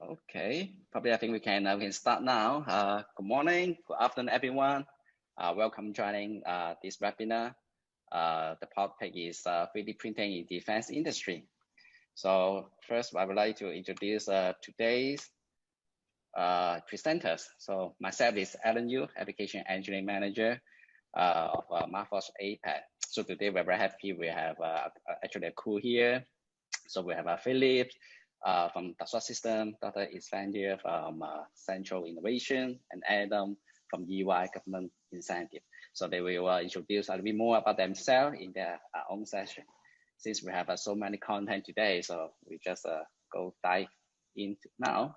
Okay, probably I think we can start now. Good morning, good afternoon, everyone. Welcome joining this webinar. The topic is 3D printing in defense industry. So first, I would like to introduce today's presenters. So myself is Alan Yu, Application Engineering Manager of Marforce APAC. So today we're very happy we have actually a crew here. So we have Philip from Dassault System, Dr. Islandia from Central Innovation, and Adam from EY Government Incentive. So they will introduce a little bit more about themselves in their own session. Since we have so many content today, so we just go dive into now.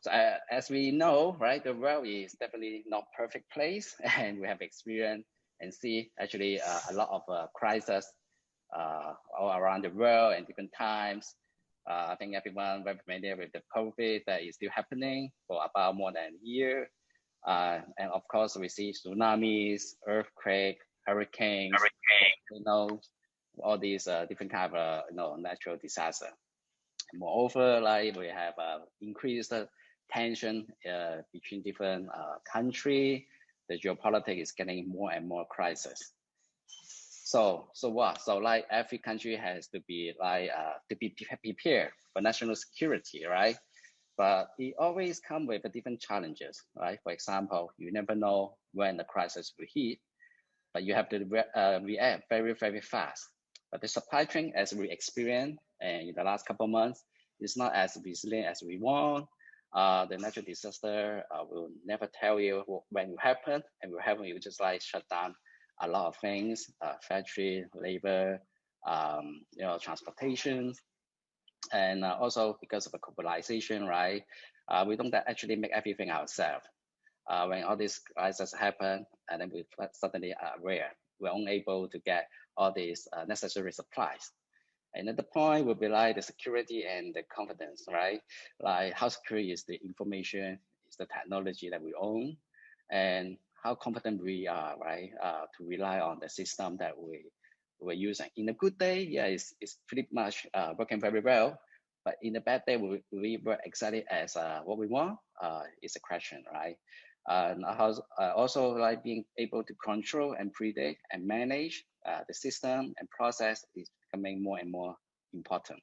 So as we know, right, the world is definitely not perfect place, and we have experienced and see actually a lot of crises all around the world and different times. I think everyone very familiar with the COVID that is still happening for about more than a year. And of course, we see tsunamis, earthquake, hurricanes, volcanoes, all these different kind of natural disaster. And moreover, like we have increased tension between different countries. The geopolitics is getting more and more crisis. So what? So like every country has to be like to be prepared for national security, right? But it always comes with different challenges, right? For example, you never know when the crisis will hit, but you have to react very, very fast. But the supply chain, as we experienced in the last couple of months, is not as resilient as we want. The natural disaster will never tell you when it will happen, and will happen, you just like shut down a lot of things, factory, labor, transportation, and also because of the globalization, right? We don't actually make everything ourselves. When all these crises happen, and then we suddenly are aware, we're unable to get all these necessary supplies. Another point would be like the security and the confidence, right? Like how secure is the information, is the technology that we own, and how confident we are, right, to rely on the system that we're using. In a good day, yeah, it's pretty much working very well. But in a bad day, will we work exactly as what we want? Is a question, right? And also like being able to control and predict and manage the system and process is becoming more and more important.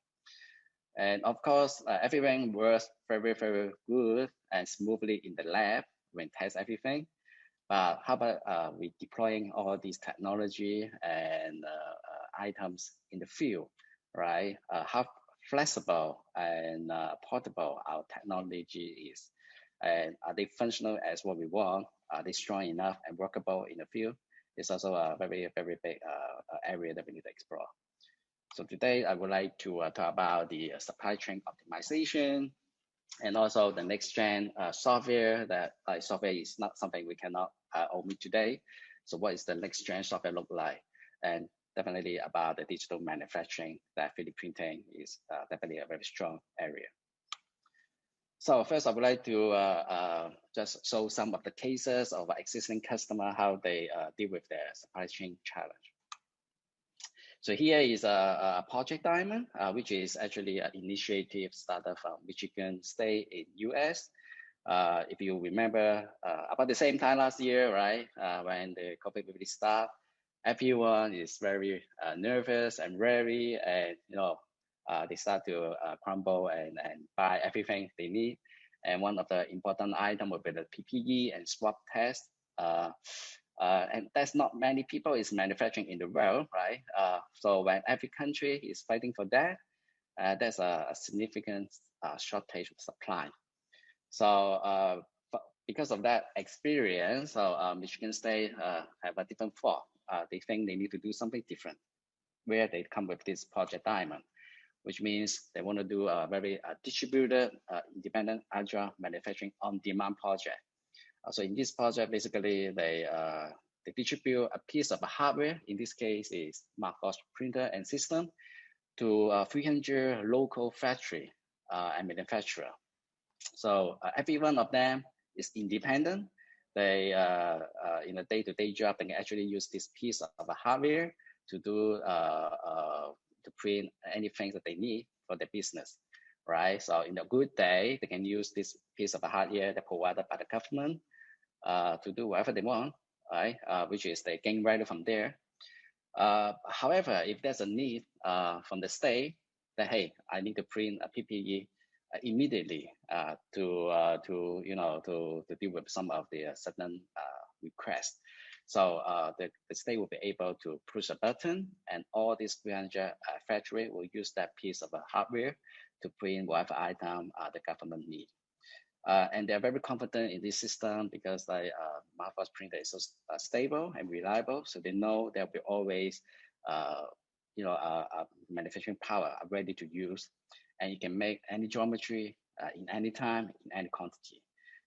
And of course, everything works very, very good and smoothly in the lab when test everything. But how about we deploying all these technology and items in the field, right? How flexible and portable our technology is, and are they functional as what we want? Are they strong enough and workable in the field? It's also a very, very big area that we need to explore. So today I would like to talk about the supply chain optimization, and also the next gen software. That software is not something we cannot omit today. So what is the next gen software look like? And definitely about the digital manufacturing, that 3D printing is definitely a very strong area. So first I would like to just show some of the cases of existing customer, how they deal with their supply chain challenge. So here is a Project Diamond, which is actually an initiative started from Michigan State in US. If you remember, about the same time last year, right, when the COVID really started, everyone is very nervous and wary, and they start to crumble and buy everything they need. And one of the important items will be the PPE and swab test. And there's not many people is manufacturing in the world, right? So when every country is fighting for that, there's a significant shortage of supply. So because of that experience, so Michigan State have a different thought. They think they need to do something different, where they come with this Project Diamond, which means they want to do a very distributed, independent, agile manufacturing on-demand project. So in this project, basically they distribute a piece of hardware. In this case, is Marforce printer and system to 300 local factory and manufacturer. So every one of them is independent. They in a day-to-day job, they can actually use this piece of hardware to do to print anything that they need for their business. right? So in a good day, they can use this piece of hardware that provided by the government to do whatever they want, right? Which is they gain value from there. However, if there's a need from the state that, hey, I need to print a PPE immediately to deal with some of the sudden requests. So the state will be able to push a button, and all these 300 factory will use that piece of hardware to print whatever item the government needs. And they're very confident in this system because the Marvel's printer is so stable and reliable. So they know there'll be always, manufacturing power ready to use, and you can make any geometry in any time, in any quantity.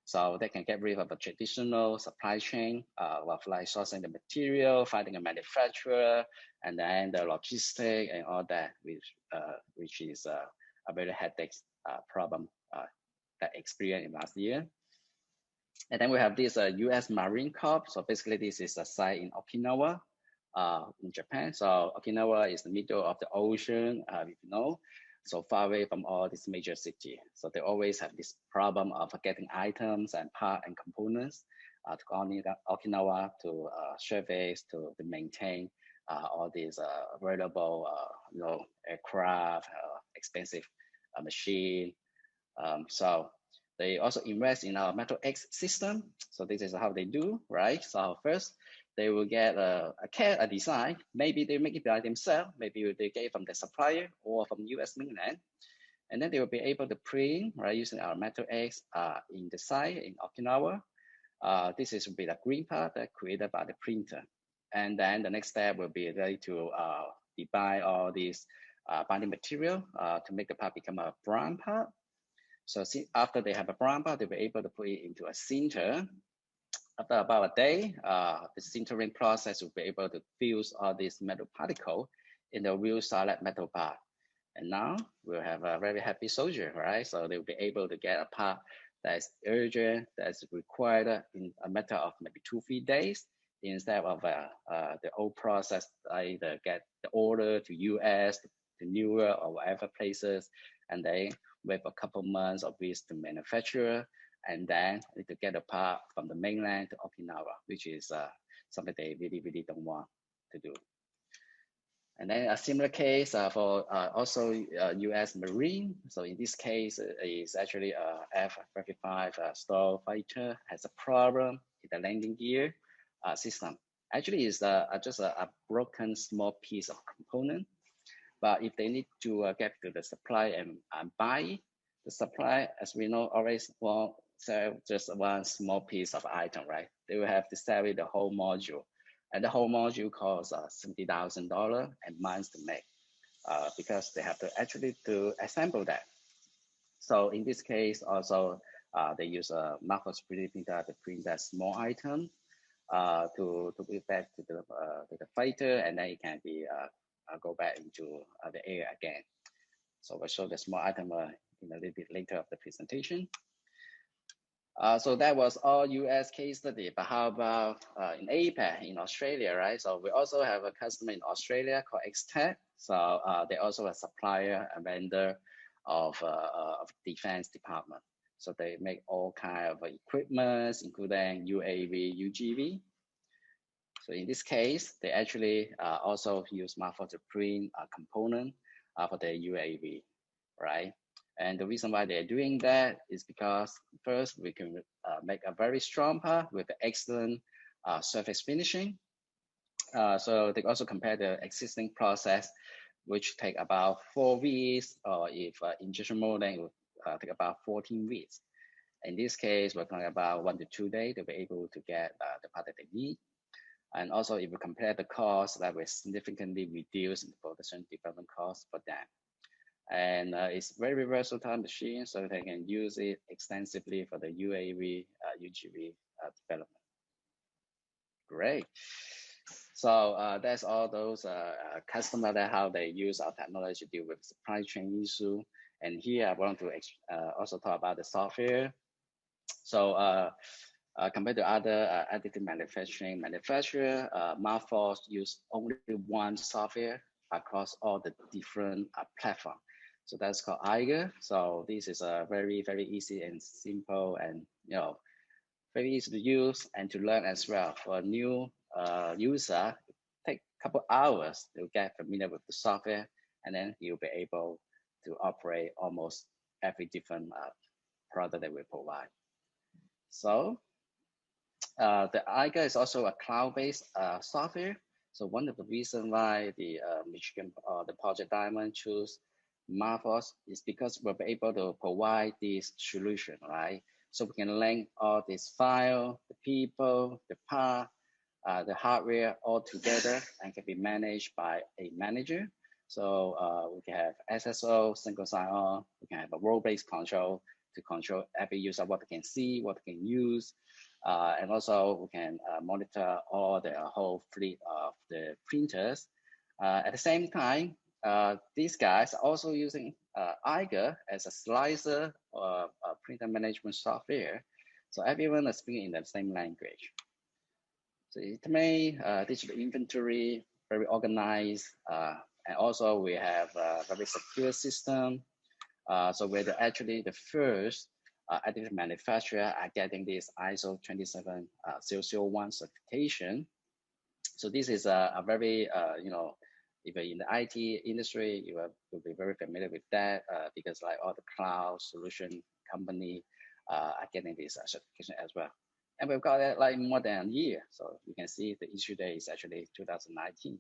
So they can get rid of a traditional supply chain of like sourcing the material, finding a manufacturer, and then the logistic and all that, which is a very headache problem that experienced in last year. And then we have this US Marine Corps. So basically this is a site in Okinawa in Japan. So Okinawa is the middle of the ocean, if you know, so far away from all these major cities. So they always have this problem of getting items and parts and components to Okinawa to service, to maintain all these valuable aircraft, expensive machine. So they also invest in our Metal X system. So this is how they do, right? So first, they will get a design. Maybe they make it by themselves. Maybe they get it from the supplier or from US mainland. And then they will be able to print, right, using our Metal X in the site in Okinawa. This is with a green part that created by the printer. And then the next step will be ready to buy all these binding material to make the part become a brown part. So after they have a brown part, they'll be able to put it into a sinter. After about a day, the sintering process will be able to fuse all these metal particles in the real solid metal part. And now we'll have a very happy soldier, right? So they'll be able to get a part that is urgent, that's required in a matter of maybe 2-3 days, instead of the old process, either get the order to US, to New York, or whatever places, and they wait a couple months of weeks to manufacture, and then need to get a part from the mainland to Okinawa, which is something they really, really don't want to do. And then a similar case for also US Marine. So in this case, it's actually a F-35 Stealth fighter has a problem in the landing gear system. Actually, it's just a broken small piece of component. But if they need to get to the supply and buy, the supply, as we know, always won't sell just one small piece of item, right? They will have to sell it the whole module. And the whole module costs $70,000 and months to make because they have to actually to assemble that. So in this case, also they use a Marvel's 3D printer to print that small item to bring back to the fighter, and then it can be go back into the air again. So we'll show the small item in a little bit later of the presentation. So that was all US case study, but how about in APAC, in Australia, right? So we also have a customer in Australia called X-Tech. So they also a supplier and vendor of defense department. So they make all kind of equipment, including UAV, UGV. So in this case, they actually also use Marvel to print a component for their UAV, right? And the reason why they're doing that is because first, we can make a very strong part with excellent surface finishing. So they also compare the existing process, which take about 4 weeks, or if injection molding, it will take about 14 weeks. In this case, we're talking about 1 to 2 days to be able to get the part that they need. And also, if we compare the cost, that will significantly reduce the production development cost for them. And it's very versatile machine, so they can use it extensively for the UAV, UGV development. Great. So that's all those customers that how they use our technology to deal with supply chain issue. And here I want to also talk about the software. So compared to other additive manufacturing manufacturer, Marvel use only one software across all the different platforms. So that's called Eiger. So this is a very, very easy and simple and, very easy to use and to learn as well. For a new user, it take a couple hours to get familiar with the software, and then you'll be able to operate almost every different product that we provide. So the Eiger is also a cloud-based software. So one of the reasons why the Michigan the Project Diamond choose Marvels is because we're able to provide this solution, right? So we can link all these files, the people, the part, the hardware all together and can be managed by a manager. So we can have SSO, single sign-on. We can have a role-based control to control every user, what they can see, what they can use. And also we can monitor all the whole fleet of the printers. At the same time, these guys are also using Eiger as a slicer or a printer management software. So everyone is speaking in the same language. So it made digital inventory very organized. And also we have a very secure system. So we're actually the first additive manufacturer are getting this ISO 27001 certification. So this is a very, if you're in the IT industry, you will be very familiar with that because like all the cloud solution company are getting this certification as well. And we've got it like more than a year. So you can see the issue date is actually 2019.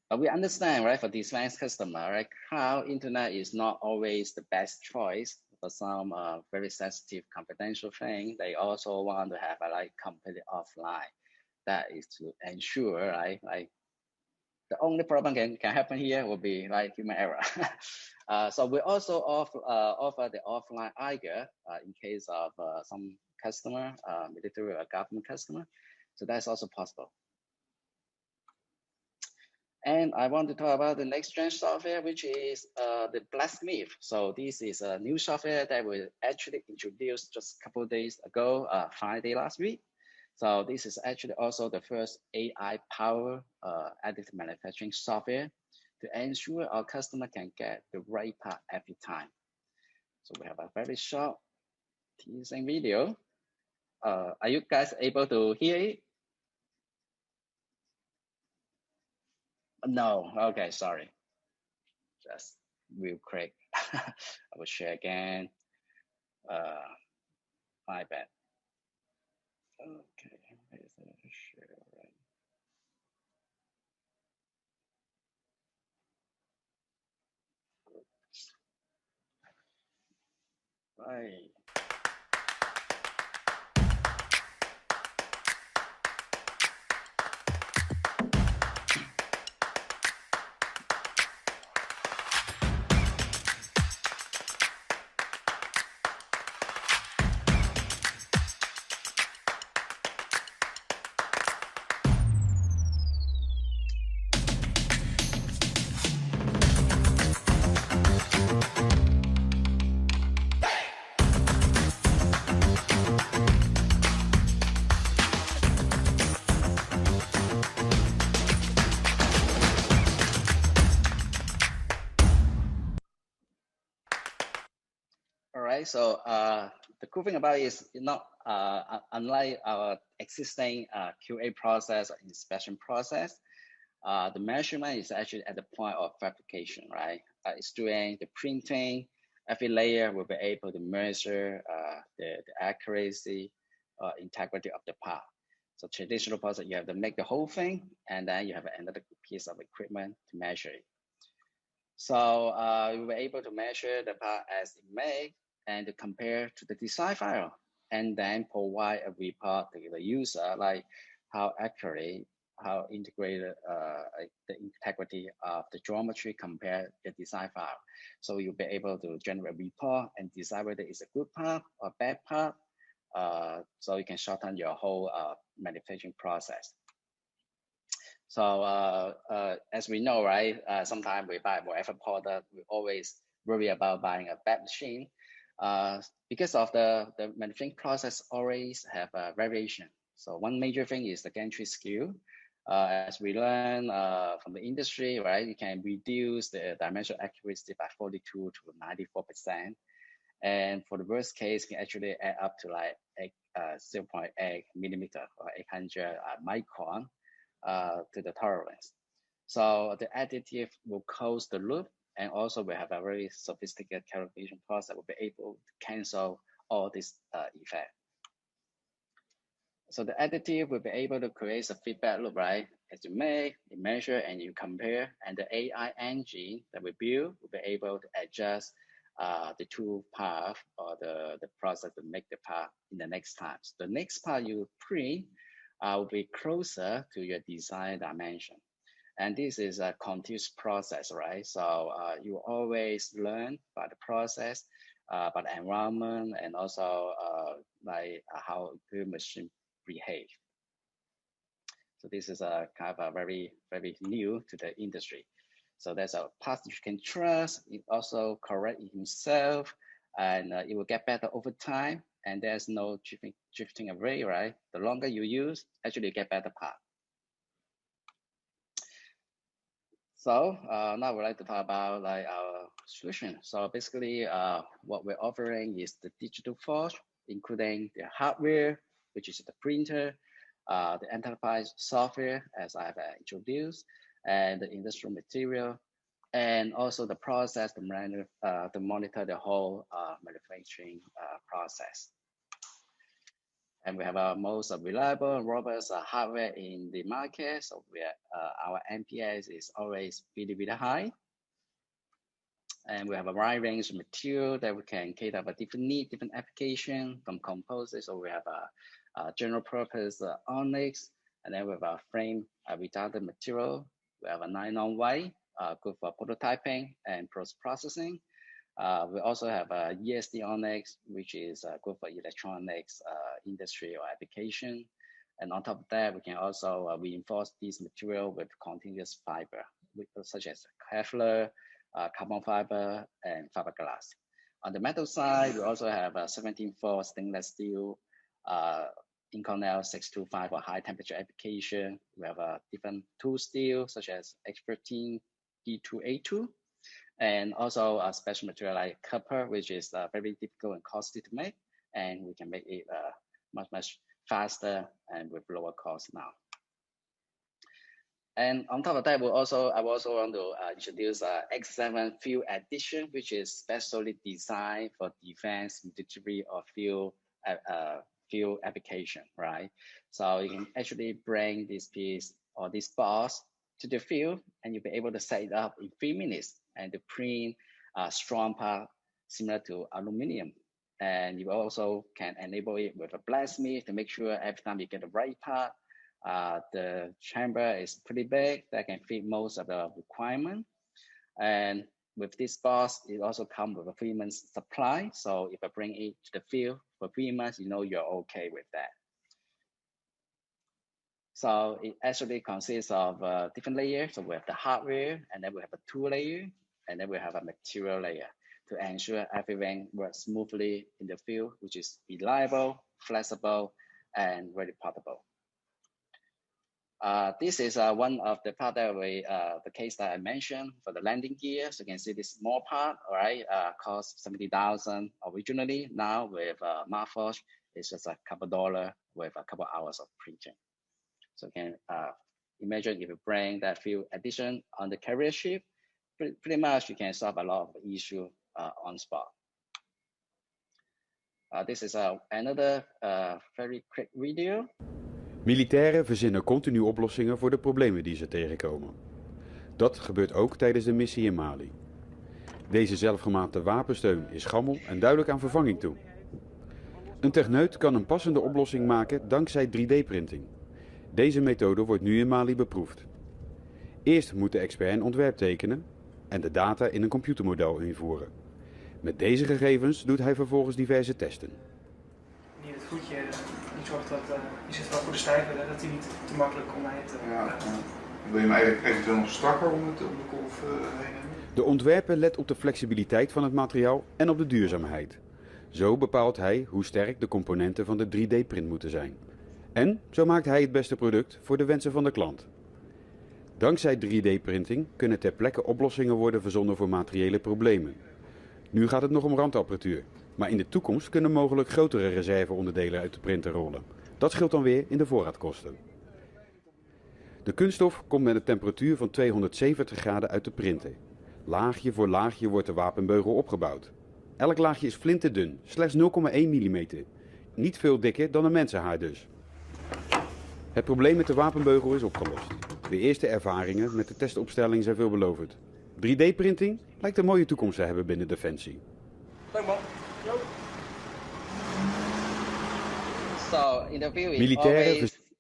But we understand, right, for this advanced customer, right, cloud internet is not always the best choice for some very sensitive confidential thing. They also want to have a like completely offline. That is to ensure, right, like the only problem can happen here will be like human error. So we also offer the offline Eiger in case of some customer, military or government customer. So that's also possible. And I want to talk about the next gen software, which is the Blacksmith. So this is a new software that we actually introduced just a couple of days ago, Friday last week. So this is actually also the first AI-powered additive manufacturing software to ensure our customer can get the right part every time. So we have a very short teasing video. Are you guys able to hear it? No, okay, sorry. Just real quick. I will share again. My bad. Okay, where's the share right? All right, so the cool thing about it is not unlike our existing QA process or inspection process, the measurement is actually at the point of fabrication, right? It's doing the printing. Every layer will be able to measure the accuracy, integrity of the part. So traditional process, you have to make the whole thing, and then you have another piece of equipment to measure it. So we were able to measure the part as it may and to compare to the design file, and then provide a report to the user, like how accurate, how integrated the integrity of the geometry compared to the design file. So you'll be able to generate a report and decide whether it's a good part or bad part. So you can shorten your whole manufacturing process. So as we know, right, sometimes we buy whatever product, we always worry about buying a bad machine. Because of the manufacturing process always have a variation. So one major thing is the gantry skill. As we learn from the industry, right, you can reduce the dimensional accuracy by 42 to 94%. And for the worst case, can actually add up to like 0.8 millimeter or 800 micron to the tolerance. So the additive will close the loop, and also we have a very sophisticated calibration process that will be able to cancel all this effect. So the additive will be able to create a feedback loop, right? As you make, you measure, and you compare, and the AI engine that we build will be able to adjust the two path or the process to make the path in the next time. So the next part you print will be closer to your design dimension. And this is a continuous process, right? So you always learn by the process, by the environment, and also like how the machine behave. So this is a kind of a very, very new to the industry. So there's a part you can trust. It also correct himself, and it will get better over time. And there's no drifting away, right? The longer you use, actually you get better part. So now we'd like to talk about like our solution. So basically, what we're offering is the digital forge, including the hardware, which is the printer, the enterprise software, as I've introduced, and the industrial material, and also the process to monitor the whole manufacturing process. And we have our most reliable and robust hardware in the market. So our NPS is always really, really high. And we have a wide range of material that we can cater for different needs, different application from composites. So we have a general purpose onyx, and then we have a frame retardant material. We have a nylon white, good for prototyping and post-processing. We also have a ESD onyx, which is good for electronics industry or application. And on top of that, we can also reinforce this material with continuous fiber, such as Kevlar, carbon fiber, and fiberglass. On the metal side, we also have a 17-4 stainless steel, Inconel 625 for high temperature application. We have a different tool steel, such as X13 D2A2. And also a special material like copper, which is very difficult and costly to make, and we can make it much faster and with lower cost now. And on top of that, I also want to introduce X7 Field Edition, which is specially designed for defense, military, or field application, right? So you can actually bring this piece or this box to the field, and you'll be able to set it up in 3 minutes and to print a strong part similar to aluminum. And you also can enable it with a blacksmith to make sure every time you get the right part, the chamber is pretty big that can fit most of the requirement. And with this box, it also comes with a 3 months supply. So if I bring it to the field for 3 months, you know you're okay with that. So it actually consists of different layers. So we have the hardware, and then we have a tool layer, and then we have a material layer to ensure everything works smoothly in the field, which is reliable, flexible, and very portable. This is one of the part that the case that I mentioned for the landing gear. So you can see this small part, all right, cost 70,000 originally. Now with Marforge, it's just a couple $1 with a couple hours of printing. So you can imagine if you bring that Field Edition on the carrier ship, pretty much you can solve a lot of issues on spot. This is another very quick video. Militairen verzinnen continu oplossingen voor de problemen die ze tegenkomen. Dat gebeurt ook tijdens de missie in Mali. Deze zelfgemaakte wapensteun is gammel en duidelijk aan vervanging toe. Een techneut kan een passende oplossing maken dankzij 3D-printing. Deze methode wordt nu in Mali beproefd. Eerst moet de expert een ontwerp tekenen en de data in een computermodel invoeren. Met deze gegevens doet hij vervolgens diverse testen. Hier het goedje, die zorgt dat je zit wel voor de stijver, dat hij niet te makkelijk omheen te... Ja. Wil je hem eigenlijk eventueel nog strakker om de kolf heen hebben? De ontwerper let op de flexibiliteit van het materiaal en op de duurzaamheid. Zo bepaalt hij hoe sterk de componenten van de 3D-print moeten zijn. En zo maakt hij het beste product voor de wensen van de klant. Dankzij 3D-printing kunnen ter plekke oplossingen worden verzonnen voor materiële problemen. Nu gaat het nog om randapparatuur, maar in de toekomst kunnen mogelijk grotere reserveonderdelen uit de printer rollen. Dat scheelt dan weer in de voorraadkosten. De kunststof komt met een temperatuur van 270 graden uit de printer. Laagje voor laagje wordt de wapenbeugel opgebouwd. Elk laagje is flinterdun, slechts 0,1 mm. Niet veel dikker dan een mensenhaar dus. Het probleem met de wapenbeugel is opgelost. De eerste ervaringen met de testopstelling zijn veelbelovend. 3D-printing lijkt een mooie toekomst te hebben binnen Defensie. So in the field,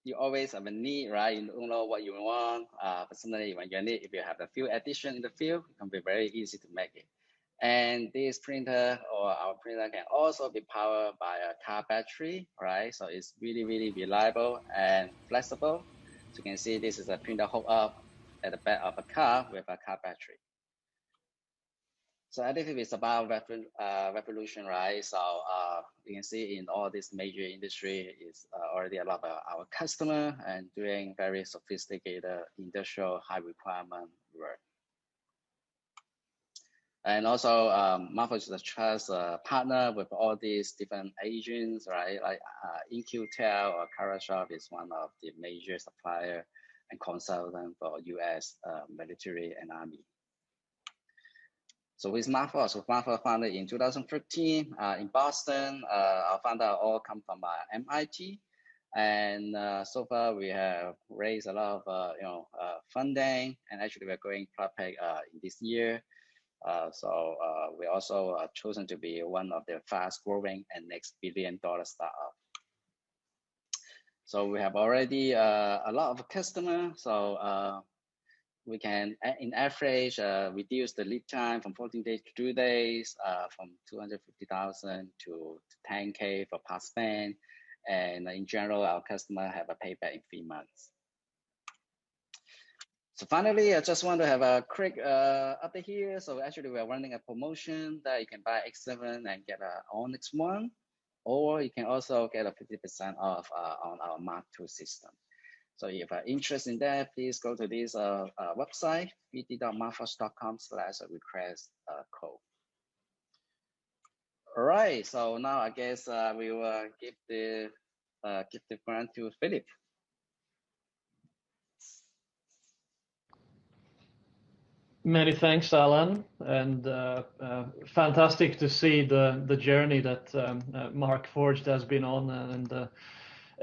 you always have a need, right? You don't know what you want, but suddenly when you need, if you have a few addition in the field, it can be very easy to make it. And this printer or our printer can also be powered by a car battery, right? So it's really, really reliable and flexible. So you can see this is a printer hooked up at the back of a car with a car battery. So additive is about revolution, right? So you can see in all this major industry is already a lot of our customer and doing very sophisticated industrial high requirement work. And also Marvel is a trust partner with all these different agents, right? Like InQtel or Karashov is one of the major supplier and consultant for US military and army. So with Marvel, Marvel founded in 2013 in Boston. Our founder all come from MIT, and so far we have raised a lot of funding, and actually we're going public in this year. So we also chosen to be one of the fast-growing and next billion-dollar startup. So we have already a lot of customers. So we can, in average, reduce the lead time from 14 days to 2 days, from 250,000 to 10K for past spend. And in general, our customer have a payback in 3 months. So finally, I just want to have a quick update here. So actually, we're running a promotion that you can buy X7 and get an Onyx One, or you can also get a 50% off on our Mark II system. So if you're interested in that, please go to this website, vt.marfos.com/request code. All right, so now I guess we will give the grant to Philip. Many thanks, Alan, and fantastic to see the journey that Mark Forged has been on, and the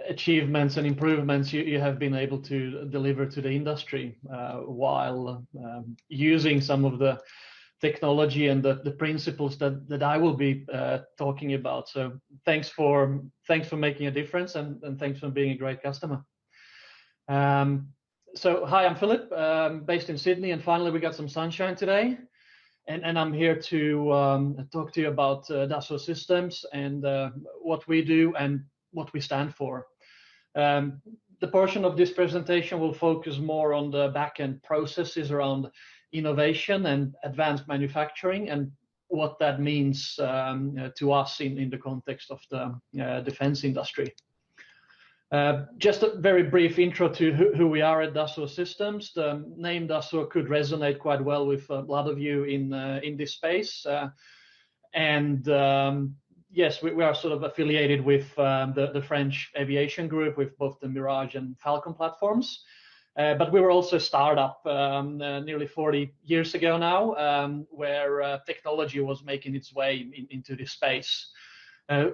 achievements and improvements you have been able to deliver to the industry while using some of the technology and the principles that I will be talking about. So thanks for making a difference, and thanks for being a great customer. So hi, I'm Philip, based in Sydney, and finally we got some sunshine today, and I'm here to talk to you about Dassault Systems and what we do and what we stand for. The portion of this presentation will focus more on the back-end processes around innovation and advanced manufacturing and what that means to us in the context of the defense industry. Just a very brief intro to who we are at Dassault Systems. The name Dassault could resonate quite well with a lot of you in this space. Yes, we are sort of affiliated with the French aviation group with both the Mirage and Falcon platforms. But we were also a startup nearly 40 years ago now, where technology was making its way into this space.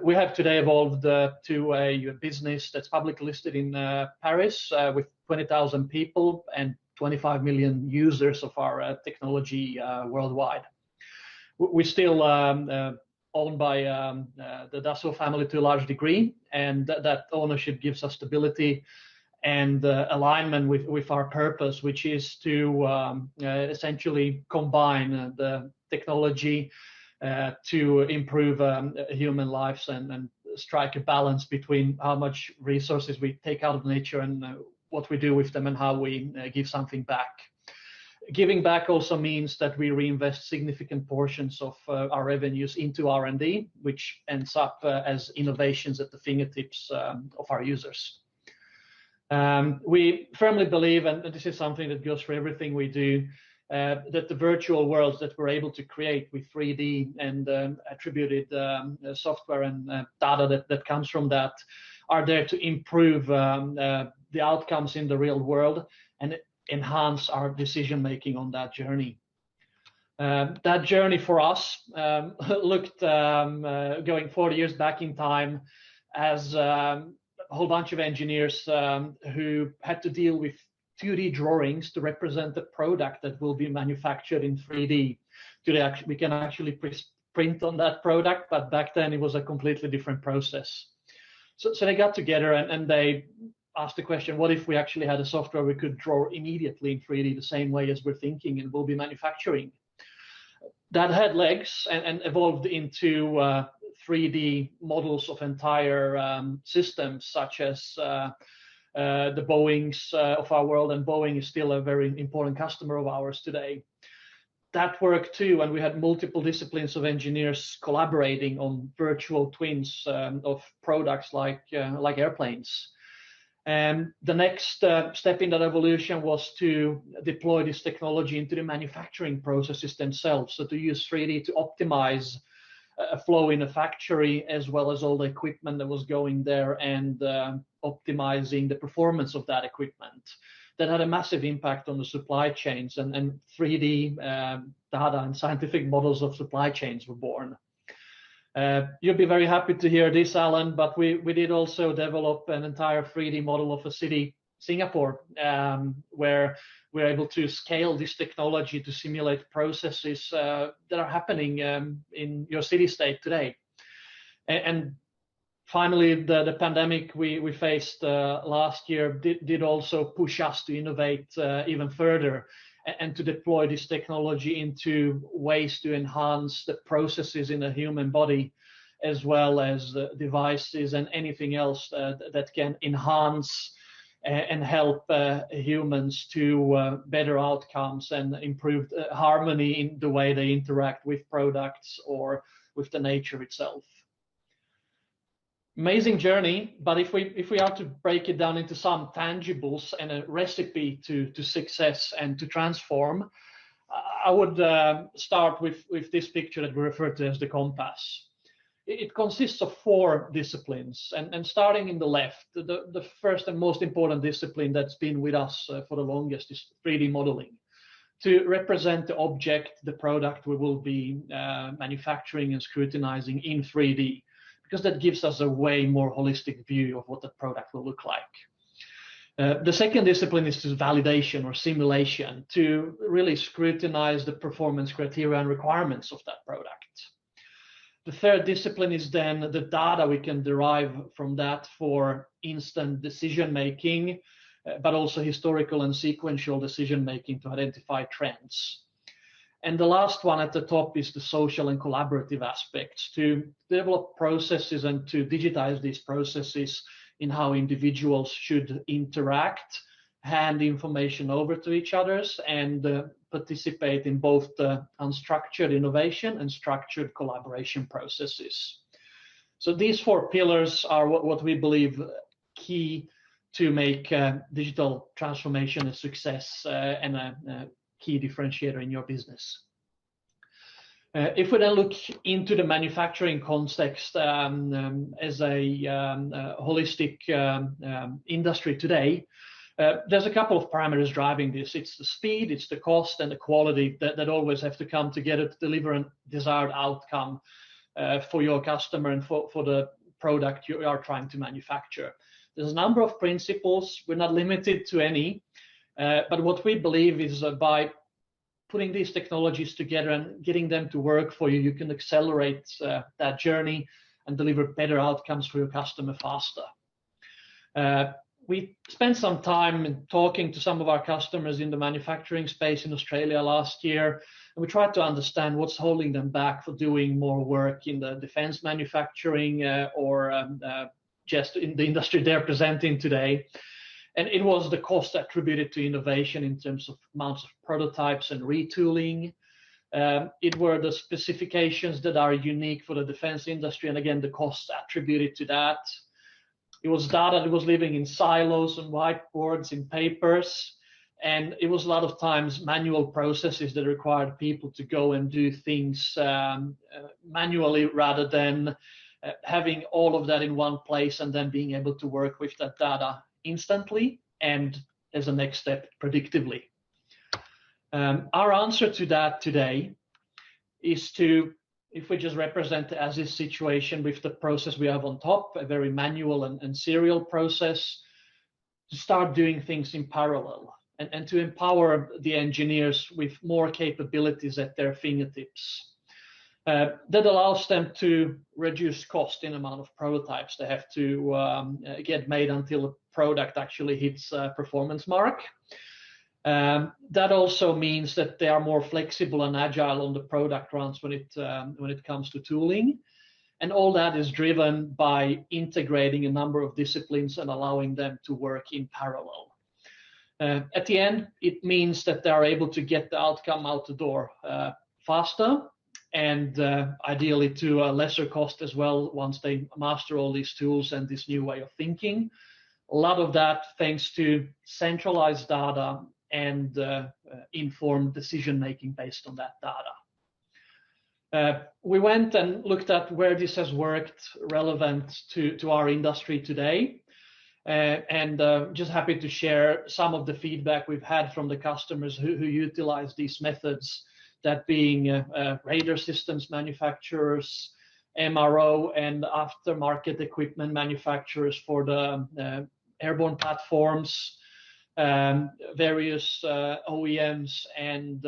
We have today evolved to a business that's publicly listed in Paris with 20,000 people and 25 million users of our technology worldwide. We still owned by the Dassault family to a large degree, and that ownership gives us stability and alignment with our purpose, which is to essentially combine the technology to improve human lives and strike a balance between how much resources we take out of nature and what we do with them and how we give something back. Giving back also means that we reinvest significant portions of our revenues into R&D, which ends up as innovations at the fingertips of our users. We firmly believe, and this is something that goes for everything we do, that the virtual worlds that we're able to create with 3D and attributed software and data that comes from that are there to improve the outcomes in the real world and enhance our decision making on that journey. That journey for us looked going 40 years back in time as a whole bunch of engineers who had to deal with 2D drawings to represent the product that will be manufactured in 3D. Today, we can actually print on that product, but back then it was a completely different process. So they got together and they asked the question, what if we actually had a software we could draw immediately in 3D the same way as we're thinking and will be manufacturing? That had legs and evolved into 3D models of entire systems, such as the Boeings of our world, and Boeing is still a very important customer of ours today. That worked too, and we had multiple disciplines of engineers collaborating on virtual twins of products like airplanes. And the next step in that evolution was to deploy this technology into the manufacturing processes themselves. So to use 3D to optimize a flow in a factory, as well as all the equipment that was going there, and optimizing the performance of that equipment. That had a massive impact on the supply chains, and 3D data and scientific models of supply chains were born. You'll be very happy to hear this, Alan, but we did also develop an entire 3D model of a city, Singapore, where we're able to scale this technology to simulate processes that are happening in your city-state today. And finally, the pandemic we faced last year did also push us to innovate even further and to deploy this technology into ways to enhance the processes in the human body, as well as devices and anything else that can enhance and help humans to better outcomes and improved harmony in the way they interact with products or with the nature itself. Amazing journey, but if we are to break it down into some tangibles and a recipe to success and to transform, I would start with this picture that we refer to as the compass. It consists of 4 disciplines, and starting in the left, the first and most important discipline that's been with us for the longest is 3D modeling, to represent the object, the product we will be manufacturing and scrutinizing in 3D. Because that gives us a way more holistic view of what the product will look like. The second discipline is validation or simulation, to really scrutinize the performance criteria and requirements of that product. The third discipline is then the data we can derive from that for instant decision making, but also historical and sequential decision making to identify trends. And the last one at the top is the social and collaborative aspects, to develop processes and to digitize these processes in how individuals should interact, hand information over to each others, and participate in both the unstructured innovation and structured collaboration processes. So these 4 pillars are what we believe key to make digital transformation a success and a key differentiator in your business. If we then look into the manufacturing context as a holistic industry today, there's a couple of parameters driving this. It's the speed, it's the cost, and the quality that always have to come together to deliver a desired outcome for your customer and for the product you are trying to manufacture. There's a number of principles. We're not limited to any. But what we believe is by putting these technologies together and getting them to work for you, you can accelerate that journey and deliver better outcomes for your customer faster. We spent some time talking to some of our customers in the manufacturing space in Australia last year, and we tried to understand what's holding them back for doing more work in the defense manufacturing or just in the industry they're presenting today. And it was the cost attributed to innovation in terms of amounts of prototypes and retooling. It were the specifications that are unique for the defense industry, and again, the cost attributed to that. It was data that was living in silos and whiteboards, in papers, and it was a lot of times manual processes that required people to go and do things manually rather than having all of that in one place and then being able to work with that data instantly and as a next step predictively. Our answer to that today is to, if we just represent as is situation with the process we have on top, a very manual and serial process, to start doing things in parallel and to empower the engineers with more capabilities at their fingertips. That allows them to reduce cost in amount of prototypes they have to get made until a product actually hits a performance mark. That also means that they are more flexible and agile on the product runs when it comes to tooling. And all that is driven by integrating a number of disciplines and allowing them to work in parallel. At the end, it means that they are able to get the outcome out the door faster and ideally to a lesser cost as well once they master all these tools and this new way of thinking. A lot of that thanks to centralized data and informed decision-making based on that data. We went and looked at where this has worked relevant to our industry today. And just happy to share some of the feedback we've had from the customers who utilize these methods, that being radar systems manufacturers, MRO and aftermarket equipment manufacturers for the airborne platforms, various OEMs and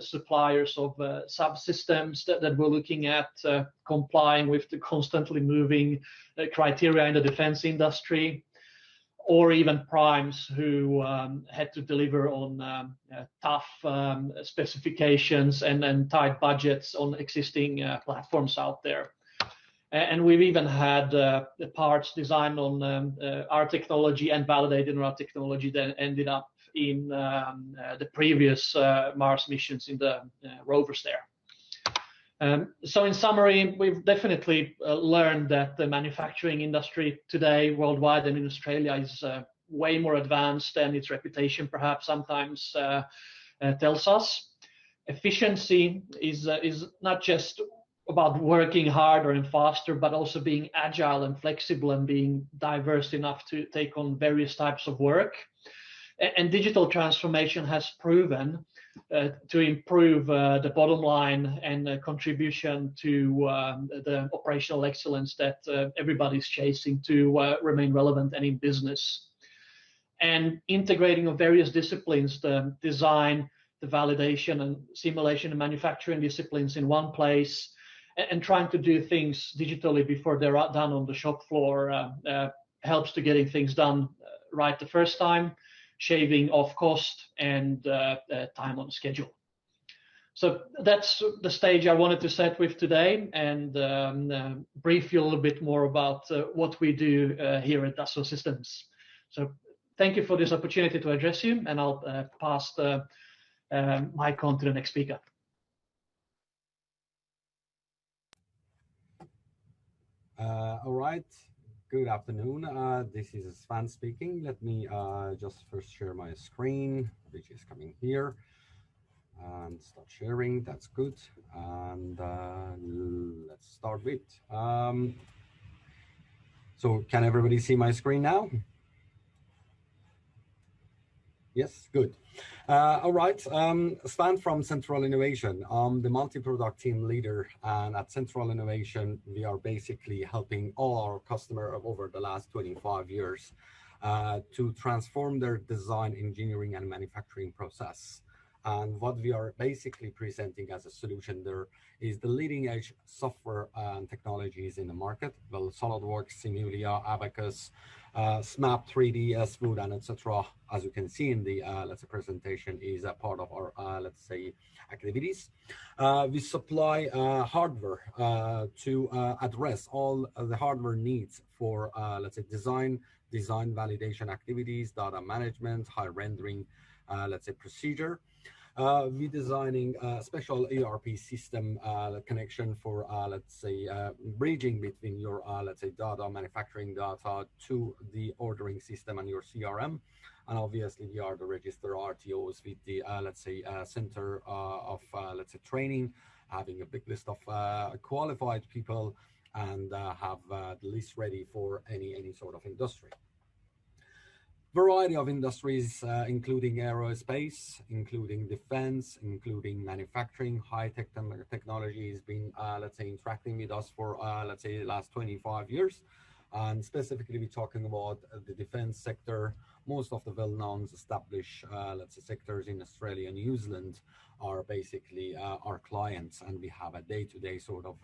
suppliers of subsystems that we're looking at complying with the constantly moving criteria in the defense industry, or even primes who had to deliver on tough specifications and tight budgets on existing platforms out there. And we've even had the parts designed on our technology and validated on our technology that ended up in the previous Mars missions in the rovers there. So in summary, we've definitely learned that the manufacturing industry today worldwide and in Australia is way more advanced than its reputation perhaps sometimes tells us. Efficiency is not just about working harder and faster, but also being agile and flexible and being diverse enough to take on various types of work. And digital transformation has proven to improve the bottom line and contribution to the operational excellence that everybody's chasing to remain relevant and in business. And integrating of various disciplines, the design, the validation and simulation and manufacturing disciplines in one place, and trying to do things digitally before they're done on the shop floor helps to getting things done right the first time, shaving off cost and time on schedule. So that's the stage I wanted to set with today and brief you a little bit more about what we do here at Dassault Systems. So thank you for this opportunity to address you, and I'll pass the mic on to the next speaker. All right, good afternoon. This is Sven speaking. Let me just first share my screen, which is coming here, and start sharing. That's good. And let's start with. So can everybody see my screen now? Yes, good. All right, Sven from Central Innovation. I'm the multi-product team leader, and at Central Innovation, we are basically helping all our customers over the last 25 years to transform their design, engineering, and manufacturing process. And what we are basically presenting as a solution there is the leading edge software and technologies in the market. Well, SolidWorks, Simulia, Abacus, SMAP 3D, SWOOD, and etc. As you can see in the let's say presentation, is a part of our let's say activities. We supply hardware to address all the hardware needs for let's say design validation activities, data management, high rendering, let's say procedure. We're designing a special ERP system connection for, let's say, bridging between your, let's say, data, manufacturing data to the ordering system and your CRM. And obviously, we are the register RTOs with the, let's say, center of, let's say, training, having a big list of qualified people, and have the list ready for any sort of industry. Variety of industries, including aerospace, including defense, including manufacturing, high-tech technology has been, let's say, interacting with us for, let's say, the last 25 years. And specifically, we're talking about the defense sector. Most of the well-known established, let's say, sectors in Australia and New Zealand are basically our clients, and we have a day-to-day sort of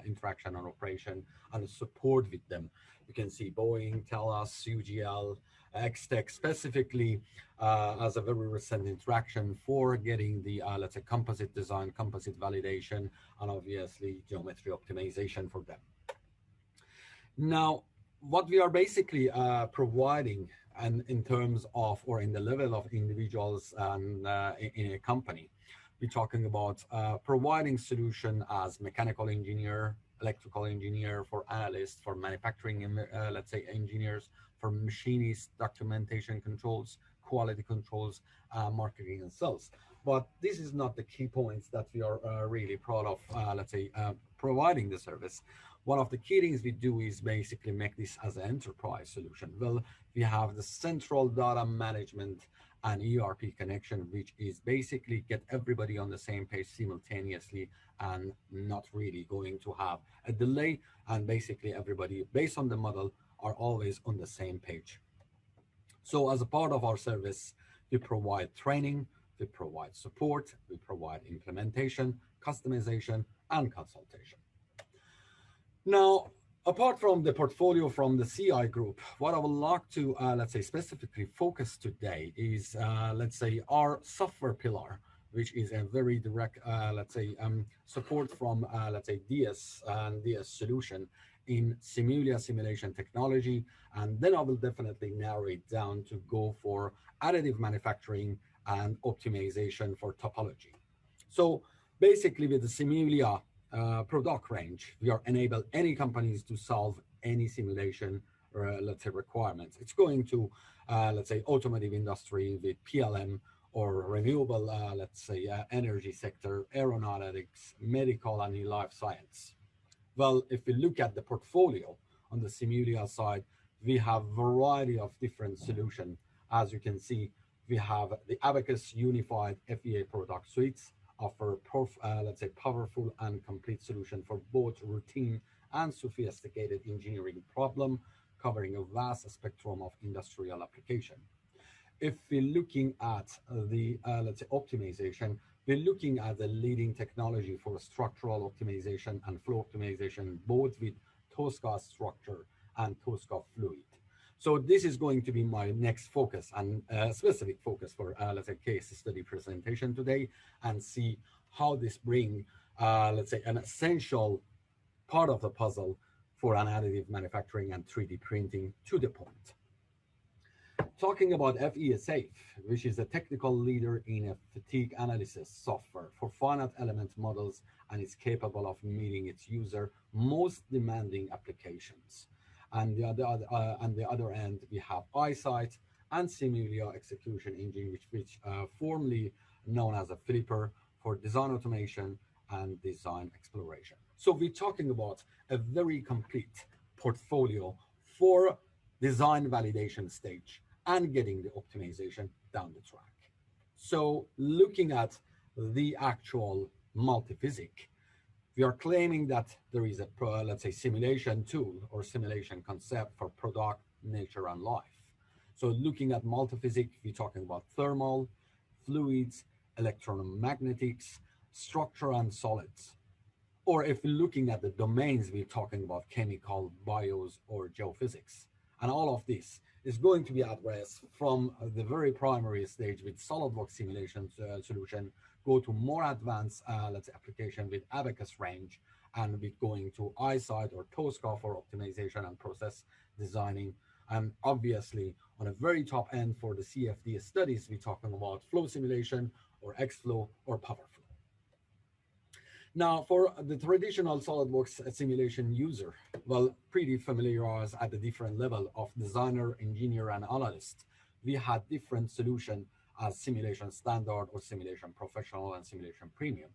interaction and operation and support with them. You can see Boeing, TELUS, UGL, X-Tech specifically as a very recent interaction for getting the, let's say, composite design, composite validation, and obviously geometry optimization for them. Now, what we are basically providing, and in terms of, or in the level of individuals and in a company, we're talking about providing solution as mechanical engineer, electrical engineer, for analysts, for manufacturing, let's say, engineers, for machinists, documentation controls, quality controls, marketing and sales. But this is not the key points that we are really proud of, let's say, providing the service. One of the key things we do is basically make this as an enterprise solution. Well, we have the central data management and ERP connection, which is basically get everybody on the same page simultaneously and not really going to have a delay. And basically everybody, based on the model, are always on the same page. So as a part of our service, we provide training, we provide support, we provide implementation, customization, and consultation. Now, apart from the portfolio from the CI group, what I would like to, let's say, specifically focus today is, let's say, our software pillar, which is a very direct, let's say, support from, let's say, DS and DS solution in Simulia simulation technology. And then I will definitely narrow it down to go for additive manufacturing and optimization for topology. So basically with the Simulia product range, we are enable any companies to solve any simulation, let's say, requirements. It's going to, let's say, automotive industry with PLM, or renewable, let's say, energy sector, aeronautics, medical, and life science. Well, if we look at the portfolio on the Simulia side, we have a variety of different solutions. As you can see, we have the Abacus Unified FEA product suites, offer, let's say, powerful and complete solution for both routine and sophisticated engineering problem, covering a vast spectrum of industrial application. If we're looking at the, let's say, optimization, we're looking at the leading technology for structural optimization and flow optimization, both with Tosca structure and Tosca fluid. So this is going to be my next focus and specific focus for, let's say, case study presentation today, and see how this bring, let's say, an essential part of the puzzle for an additive manufacturing and 3D printing to the point. Talking about FESAFE, which is a technical leader in a fatigue analysis software for finite element models, and is capable of meeting its user most demanding applications. And on the other end, we have EyeSight and Simulia execution engine, which formerly known as a Flipper, for design automation and design exploration. So we're talking about a very complete portfolio for design validation stage and getting the optimization down the track. So looking at the actual multiphysic, we are claiming that there is a, let's say, simulation tool or simulation concept for product, nature, and life. So looking at multiphysics, we're talking about thermal, fluids, electromagnetics, structure, and solids. Or if we're looking at the domains, we're talking about chemical, bios, or geophysics. And all of this is going to be addressed from the very primary stage with SolidWorks simulation solution, go to more advanced, let's say, application with Abacus range, and with going to EyeSight or Tosca for optimization and process designing. And obviously, on a very top end for the CFD studies, we're talking about flow simulation or Xflow or PowerFlow. Now, for the traditional SolidWorks simulation user, well, pretty familiarized at the different level of designer, engineer, and analyst, we had different solutions as simulation standard or simulation professional and simulation premium.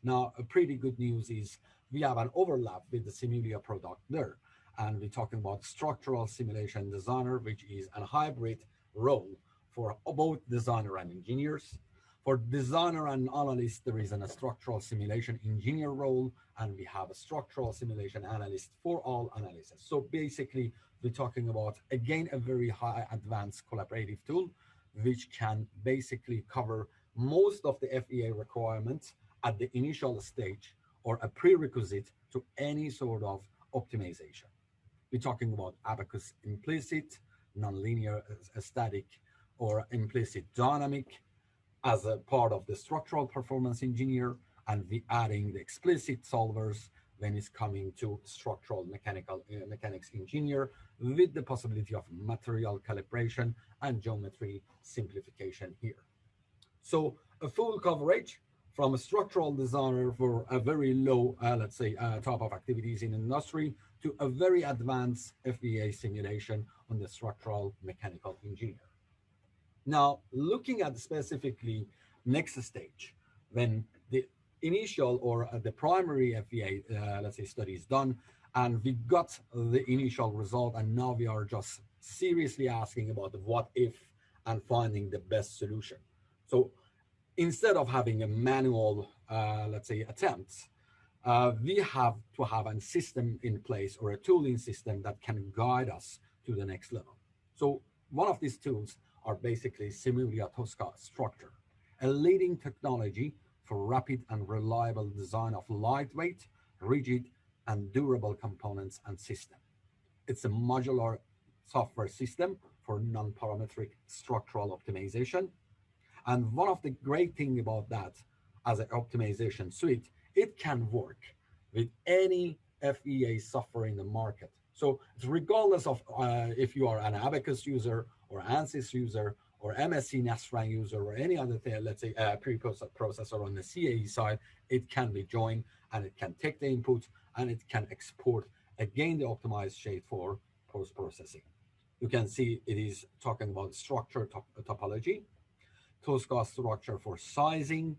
Now, a pretty good news is we have an overlap with the Simulia product there. And we're talking about structural simulation designer, which is a hybrid role for both designer and engineers. For designer and analyst, there is a structural simulation engineer role, and we have a structural simulation analyst for all analysis. So basically, we're talking about, again, a very high advanced collaborative tool, which can basically cover most of the FEA requirements at the initial stage or a prerequisite to any sort of optimization. We're talking about Abacus implicit, nonlinear static, or implicit dynamic as a part of the structural performance engineer, and we're adding the explicit solvers when it's coming to structural mechanics engineer, with the possibility of material calibration and geometry simplification here. So a full coverage from a structural designer for a very low, let's say, type of activities in industry to a very advanced FEA simulation on the structural mechanical engineer. Now, looking at specifically next stage, when the initial or the primary FEA, let's say, study is done, and we got the initial result, and now we are just seriously asking about the what if and finding the best solution. So instead of having a manual, let's say, attempts, we have to have a system in place or a tooling system that can guide us to the next level. So one of these tools are basically Simulia Tosca Structure, a leading technology for rapid and reliable design of lightweight, rigid, and durable components and systems. It's a modular software system for non-parametric structural optimization. And one of the great things about that as an optimization suite, it can work with any FEA software in the market. So regardless of if you are an Abacus user or ANSYS user or MSc Nastran user or any other thing, let's say preprocessor on the CAE side, it can be joined and it can take the input and it can export again the optimized shape for post-processing. You can see it is talking about structure topology, Tosca structure for sizing,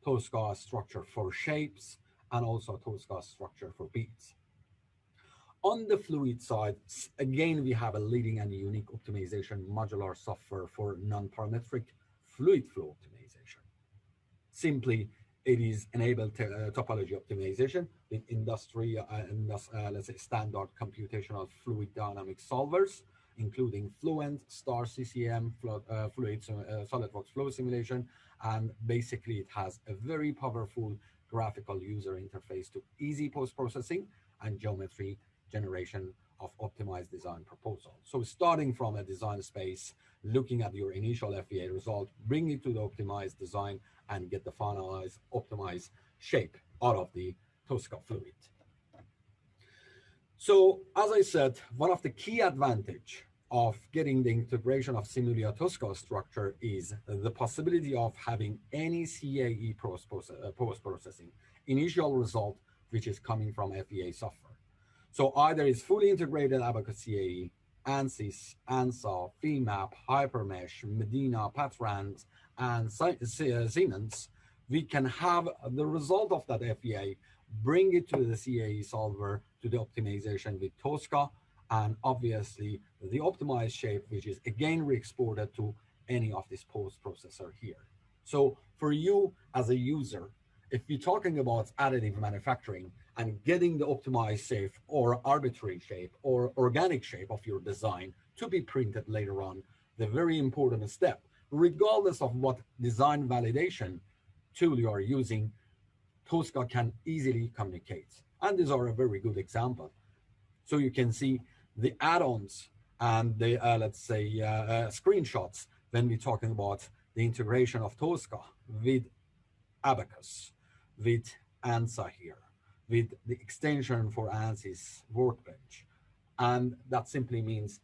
Tosca structure for shapes, and also Tosca structure for beads. On the fluid side, again, we have a leading and unique optimization modular software for non-parametric fluid flow optimization. Simply, it is enabled topology optimization with industry, let's say, standard computational fluid dynamic solvers, including Fluent, Star CCM, Fluid SolidWorks Flow Simulation, and basically it has a very powerful graphical user interface to easy post-processing and geometry generation of optimized design proposal. So starting from a design space, looking at your initial FEA result, bring it to the optimized design and get the finalized optimized shape out of the Tosca fluid. So as I said, one of the key advantage of getting the integration of Simulia Tosca structure is the possibility of having any CAE post-processing initial result, which is coming from FEA software. So either it's fully integrated Abacus CAE, ANSYS, ANSA, FEMAP, Hypermesh, Medina, Patrand, and Siemens, we can have the result of that FEA, bring it to the CAE solver to the optimization with Tosca, and obviously the optimized shape, which is again re-exported to any of this post-processor here. So for you as a user, if we're talking about additive manufacturing and getting the optimized shape or arbitrary shape or organic shape of your design to be printed later on, the very important step, regardless of what design validation tool you are using, Tosca can easily communicate. And these are a very good example. So you can see the add-ons and the, let's say, screenshots when we're talking about the integration of Tosca with Abacus, with ANSA here, with the extension for ANSYS Workbench. And that simply means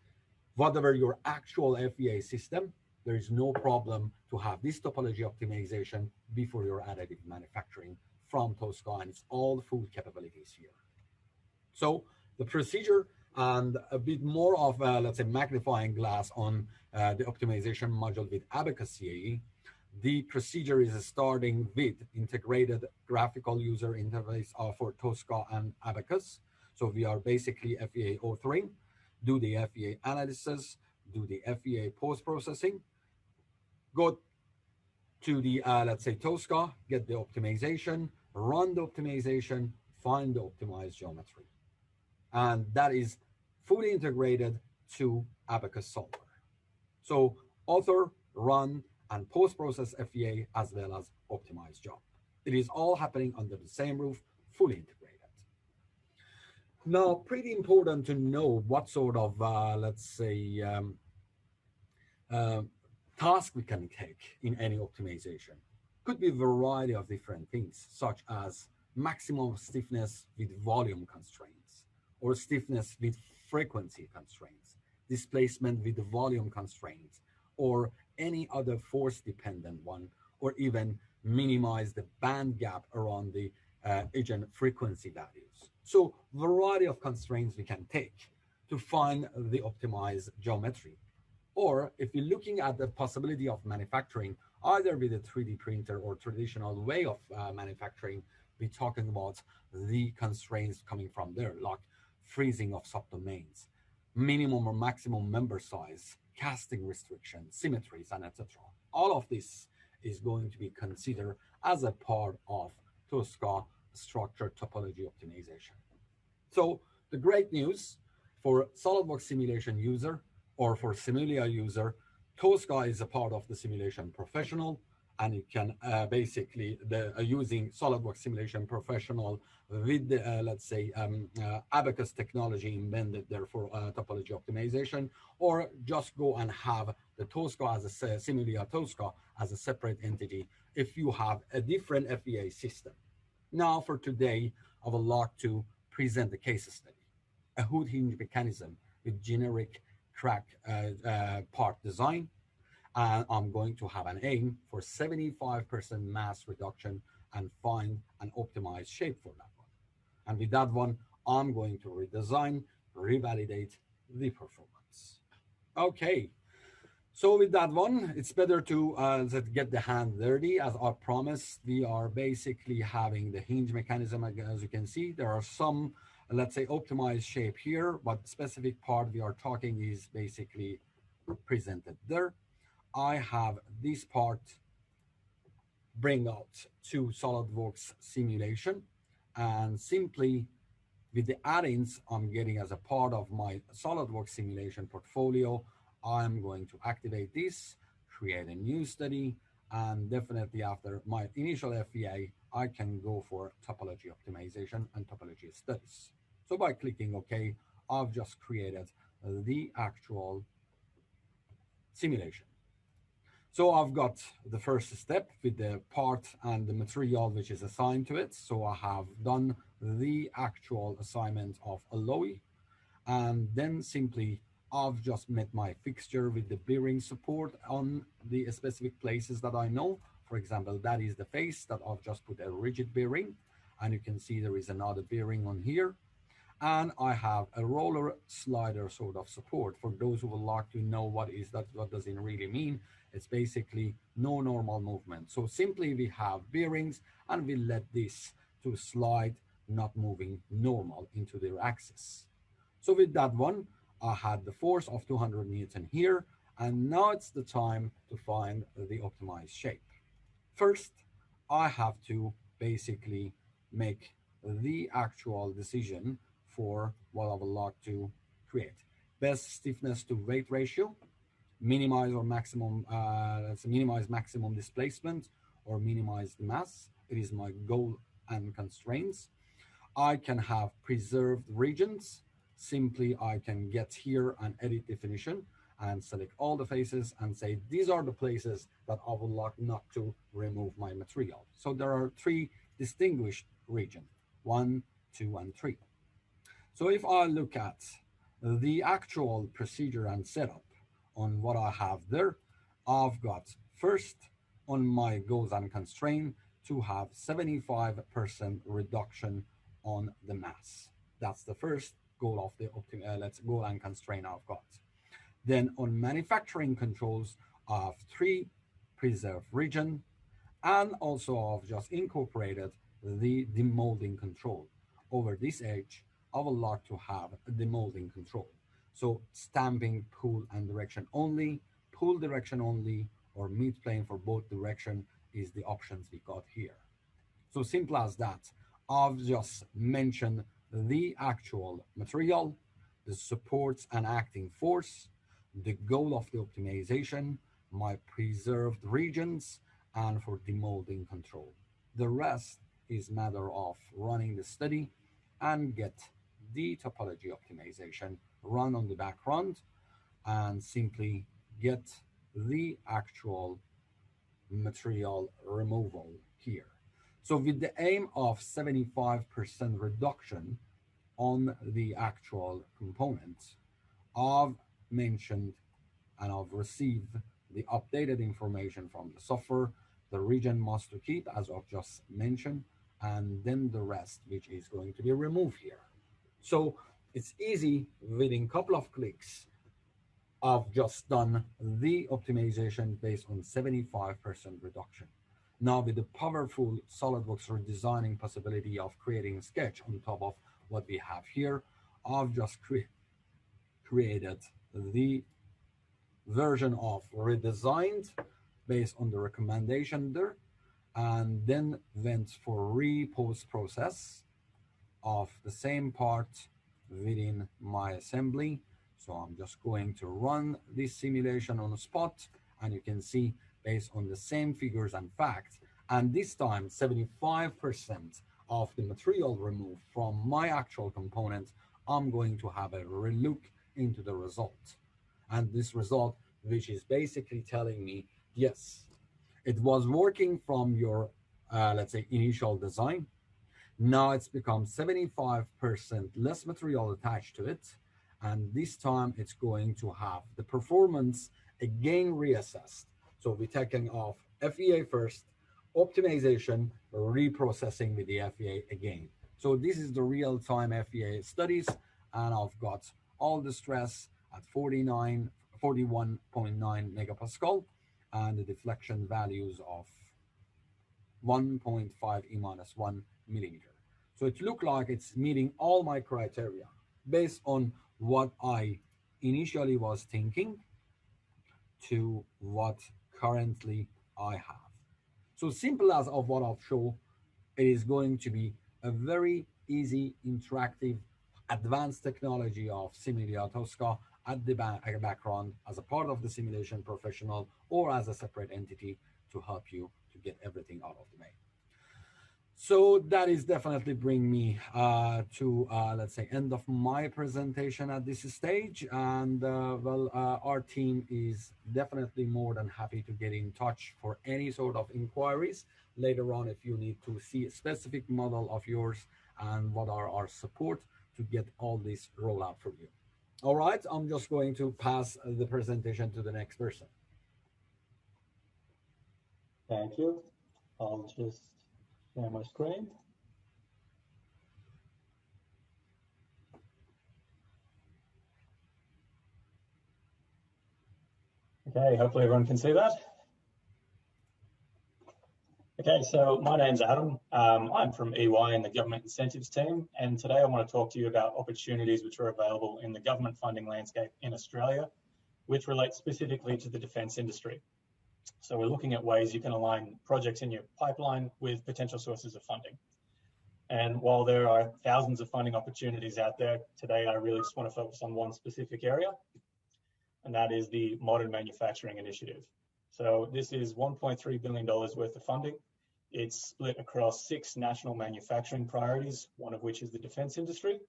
whatever your actual FEA system, there is no problem to have this topology optimization before your additive manufacturing from Tosca and its all full capabilities here. So the procedure and a bit more of a, let's say, magnifying glass on the optimization module with Abacus CAE. The procedure is starting with integrated graphical user interface for Tosca and Abacus. So we are basically FEA authoring, do the FEA analysis, do the FEA post-processing, go to the, let's say, Tosca, get the optimization, run the optimization, find the optimized geometry. And that is fully integrated to Abacus solver. So author, run, and post-process FEA as well as optimized job. It is all happening under the same roof, fully integrated. Now, pretty important to know what sort of, let's say, task we can take in any optimization. Could be a variety of different things, such as maximum stiffness with volume constraints, or stiffness with frequency constraints, displacement with volume constraints, or any other force-dependent one, or even minimize the band gap around the agent frequency values. So variety of constraints we can take to find the optimized geometry. Or if you're looking at the possibility of manufacturing, either with a 3D printer or traditional way of manufacturing, we're talking about the constraints coming from there, like freezing of subdomains, minimum or maximum member size, casting restrictions, symmetries, and etc. All of this is going to be considered as a part of Tosca structure topology optimization. So the great news for SolidWorks simulation user or for Simulia user, Tosca is a part of the simulation professional, and it can basically, using SolidWorks simulation professional with the, let's say, Abacus technology embedded there for topology optimization, or just go and have the Tosca as a Simulia Tosca as a separate entity if you have a different FEA system. Now for today, I would like to present the case study, a hood hinge mechanism with generic crack part design. And I'm going to have an aim for 75% mass reduction and find an optimized shape for that one. And with that one, I'm going to redesign, revalidate the performance. Okay, so with that one, it's better to get the hand dirty. As I promised, we are basically having the hinge mechanism. As you can see, there are some, let's say, optimized shape here, but specific part we are talking is basically presented there. I have this part bring out to SolidWorks simulation, and simply with the add-ins I'm getting as a part of my SolidWorks simulation portfolio, I'm going to activate this, create a new study, and definitely after my initial FEA, I can go for topology optimization and topology studies. So by clicking OK, I've just created the actual simulation. So I've got the first step with the part and the material which is assigned to it. So I have done the actual assignment of alloy, and then simply I've just met my fixture with the bearing support on the specific places that I know. For example, that is the face that I've just put a rigid bearing, and you can see there is another bearing on here. And I have a roller slider sort of support. For those who would like to know what is that, what does it really mean? It's basically no normal movement. So simply we have bearings and we let this to slide, not moving normal into their axis. So with that one, I had the force of 200 Newton here, and now it's the time to find the optimized shape. First, I have to basically make the actual decision for what I would like to create. Best stiffness to weight ratio, minimize or maximum, let's minimize maximum displacement or minimize the mass. It is my goal and constraints. I can have preserved regions. Simply, I can get here and edit definition and select all the faces and say, these are the places that I would like not to remove my material. So there are 3 distinguished regions, 1, 2, and 3. So if I look at the actual procedure and setup on what I have there, I've got first on my goals and constraint to have 75% reduction on the mass. That's the first goal of the goal and constraint I've got. Then on manufacturing controls, I have 3 preserved region, and also I've just incorporated the demolding control. Over this edge, I would like to have a demolding control. So stamping, pull and direction only, pull direction only, or mid plane for both direction is the options we got here. So simple as that. I've just mentioned the actual material, the supports and acting force, the goal of the optimization, my preserved regions, and for demolding control. The rest is matter of running the study and get the topology optimization run on the background and simply get the actual material removal here. So with the aim of 75% reduction on the actual components, I've mentioned and I've received the updated information from the software, the region must to keep, as I've just mentioned, and then the rest, which is going to be removed here. So it's easy. Within a couple of clicks, I've just done the optimization based on 75% reduction. Now with the powerful SolidWorks redesigning possibility of creating sketch on top of what we have here, I've just created the version of redesigned based on the recommendation there, and then went for re-post process of the same part within my assembly. So I'm just going to run this simulation on the spot, and you can see based on the same figures and facts, and this time 75% of the material removed from my actual component, I'm going to have a relook into the result. And this result, which is basically telling me, yes, it was working from your, let's say, initial design. Now it's become 75% less material attached to it. And this time it's going to have the performance again reassessed. So we're taking off FEA first, optimization, reprocessing with the FEA again. So this is the real-time FEA studies, and I've got all the stress at 41.9 megapascal, and the deflection values of 1.5 E-1 millimeter. So it looks like it's meeting all my criteria based on what I initially was thinking to what currently I have. So simple as of what I've shown, it is going to be a very easy, interactive, advanced technology of Similia Tosca at the background as a part of the simulation professional or as a separate entity to help you to get everything out of the way. So that is definitely bring me to, let's say, end of my presentation at this stage. And our team is definitely more than happy to get in touch for any sort of inquiries later on if you need to see a specific model of yours and what are our support to get all this roll out for you. All right, I'm just going to pass the presentation to the next person. Thank you. I'll just share my screen. Okay, hopefully everyone can see that. Okay, so my name's Adam. I'm from EY in the government incentives team, and today I want to talk to you about opportunities which are available in the government funding landscape in Australia, which relate specifically to the defence industry. So we're looking at ways you can align projects in your pipeline with potential sources of funding. And while there are thousands of funding opportunities out there, today I really just want to focus on one specific area, and that is the Modern Manufacturing Initiative. So this is $1.3 billion worth of funding. It's split across 6 national manufacturing priorities, one of which is the defence industry.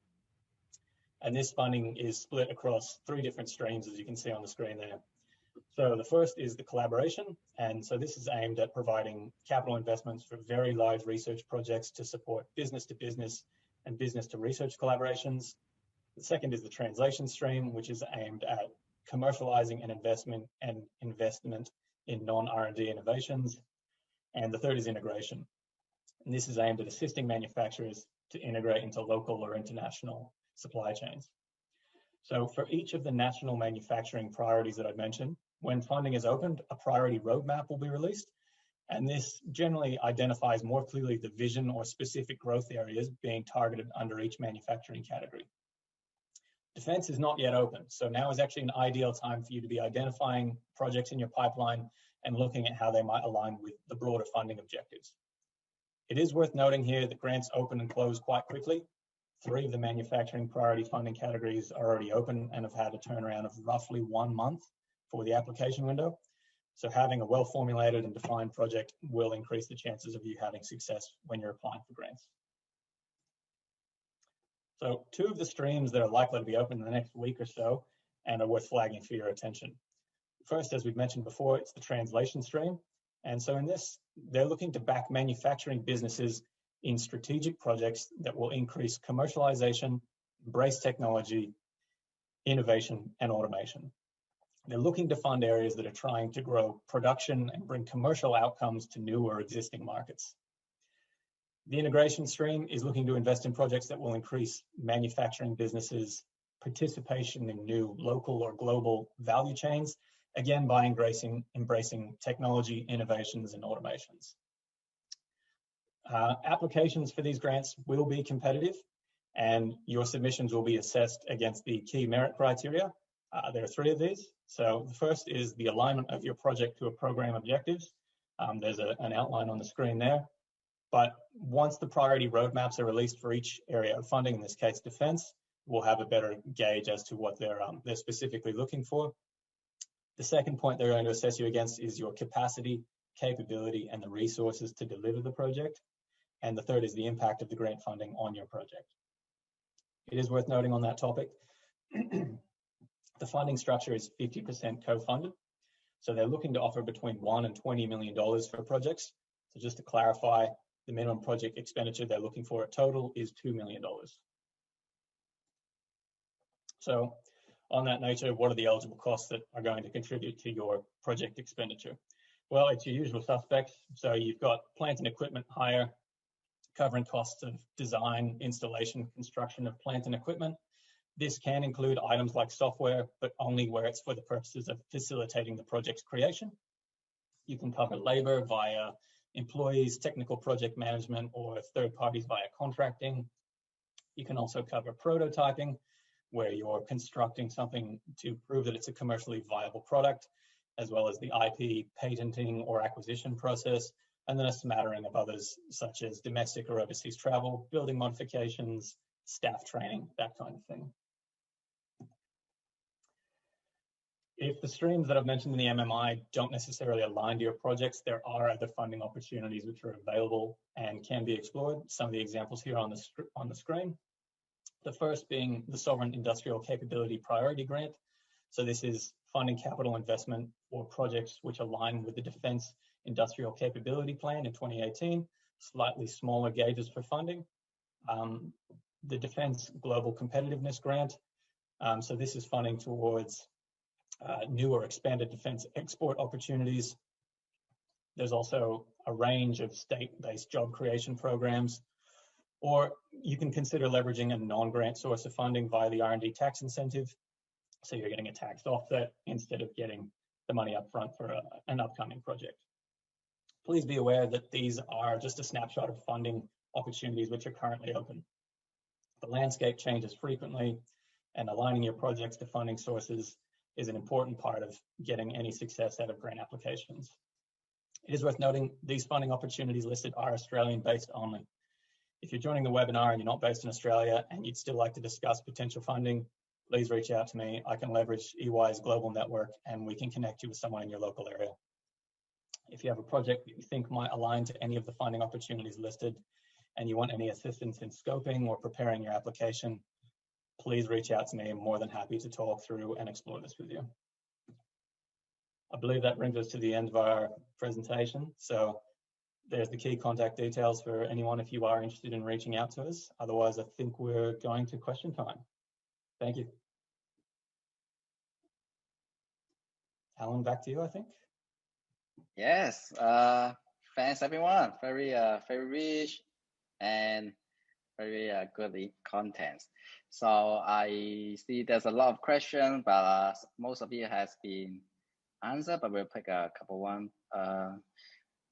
And this funding is split across 3 different streams, as you can see on the screen there. So the first is the collaboration. And so this is aimed at providing capital investments for very large research projects to support business to business and business to research collaborations. The second is the translation stream, which is aimed at commercializing an investment in non-R&D innovations. And the third is integration. And this is aimed at assisting manufacturers to integrate into local or international supply chains. So for each of the national manufacturing priorities that I've mentioned, when funding is opened, a priority roadmap will be released. And this generally identifies more clearly the vision or specific growth areas being targeted under each manufacturing category. Defense is not yet open, so now is actually an ideal time for you to be identifying projects in your pipeline and looking at how they might align with the broader funding objectives. It is worth noting here that grants open and close quite quickly. 3 of the manufacturing priority funding categories are already open and have had a turnaround of roughly 1 month for the application window. So having a well-formulated and defined project will increase the chances of you having success when you're applying for grants. So 2 of the streams that are likely to be open in the next week or so and are worth flagging for your attention. First, as we've mentioned before, it's the translation stream. And so in this, they're looking to back manufacturing businesses in strategic projects that will increase commercialization, embrace technology, innovation, and automation. They're looking to fund areas that are trying to grow production and bring commercial outcomes to new or existing markets. The integration stream is looking to invest in projects that will increase manufacturing businesses' participation in new local or global value chains, again, by embracing technology, innovations, and automations. Applications for these grants will be competitive, and your submissions will be assessed against the key merit criteria. There are 3 of these. So the first is the alignment of your project to a program objectives. There's an outline on the screen there. But once the priority roadmaps are released for each area of funding, in this case defense, we'll have a better gauge as to what they're specifically looking for. The second point they're going to assess you against is your capacity, capability, and the resources to deliver the project. And the third is the impact of the grant funding on your project. It is worth noting on that topic, the funding structure is 50% co-funded. So they're looking to offer between $1 and $20 million for projects. So just to clarify, the minimum project expenditure they're looking for at total is $2 million. So on that nature, what are the eligible costs that are going to contribute to your project expenditure? Well, it's your usual suspects. So you've got plant and equipment hire, covering costs of design, installation, construction of plant and equipment. This can include items like software, but only where it's for the purposes of facilitating the project's creation. You can cover labor via employees, technical project management, or third parties via contracting. You can also cover prototyping, where you're constructing something to prove that it's a commercially viable product, as well as the IP, patenting, or acquisition process, and then a smattering of others, such as domestic or overseas travel, building modifications, staff training, that kind of thing. If the streams that I've mentioned in the MMI don't necessarily align to your projects, there are other funding opportunities which are available and can be explored. Some of the examples here on the screen. The first being the Sovereign Industrial Capability Priority Grant. So this is funding capital investment for projects which align with the Defense Industrial Capability Plan in 2018, slightly smaller gauges for funding. The Defense Global Competitiveness Grant. So this is funding towards new or expanded defense export opportunities. There's also a range of state-based job creation programs, or you can consider leveraging a non-grant source of funding via the R&D tax incentive. So you're getting a tax offset instead of getting the money up front for an upcoming project. Please be aware that these are just a snapshot of funding opportunities which are currently open. The landscape changes frequently, and aligning your projects to funding sources is an important part of getting any success out of grant applications. It is worth noting these funding opportunities listed are Australian-based only. If you're joining the webinar and you're not based in Australia and you'd still like to discuss potential funding, please reach out to me. I can leverage EY's global network and we can connect you with someone in your local area. If you have a project that you think might align to any of the funding opportunities listed and you want any assistance in scoping or preparing your application, please reach out to me. I'm more than happy to talk through and explore this with you. I believe that brings us to the end of our presentation. So there's the key contact details for anyone if you are interested in reaching out to us. Otherwise, I think we're going to question time. Thank you. Alan, back to you, I think. Yes. Thanks everyone. Very rich and very good content. So I see there's a lot of questions, but most of it has been answered. But we'll pick a couple one.